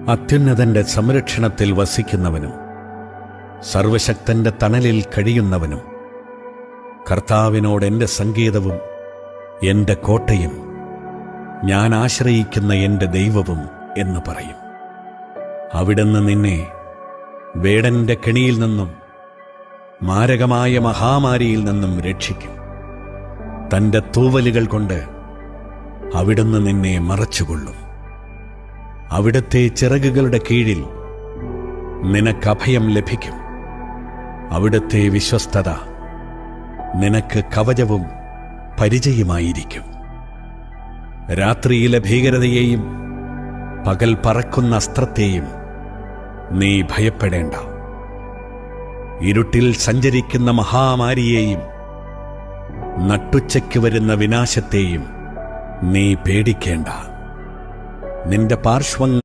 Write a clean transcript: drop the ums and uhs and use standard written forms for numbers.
അത്യുന്നതന്റെ സംരക്ഷണത്തിൽ വസിക്കുന്നവനും സർവശക്തന്റെ തണലിൽ കഴിയുന്നവനും കർത്താവിനോട് എന്റെ സങ്കേതവും എന്റെ കോട്ടയും ഞാൻ ആശ്രയിക്കുന്ന എന്റെ ദൈവവും എന്ന് പറയും. അവിടുന്ന് നിന്നെ വേടന്റെ കെണിയിൽ നിന്നും മാരകമായ മഹാമാരിയിൽ നിന്നും രക്ഷിക്കും. തന്റെ തൂവലുകൾ കൊണ്ട് അവിടുന്ന് നിന്നെ മറച്ചുകൊള്ളും. അവിടുത്തെ ചിറകുകളുടെ കീഴിൽ നിനക്ക് അഭയം ലഭിക്കും. അവിടുത്തെ വിശ്വസ്തത നിനക്ക് കവചവും പരിചയമായിരിക്കും. രാത്രിയിലെ ഭീകരതയെയും പകൽ പറക്കുന്ന അസ്ത്രത്തെയും നീ ഭയപ്പെടേണ്ട. ഇരുട്ടിൽ സഞ്ചരിക്കുന്ന മഹാമാരിയെയും നട്ടുച്ചയ്ക്ക് വരുന്ന വിനാശത്തെയും നീ പേടിക്കേണ്ട. നിന്റെ പാർശ്വങ്ങൾ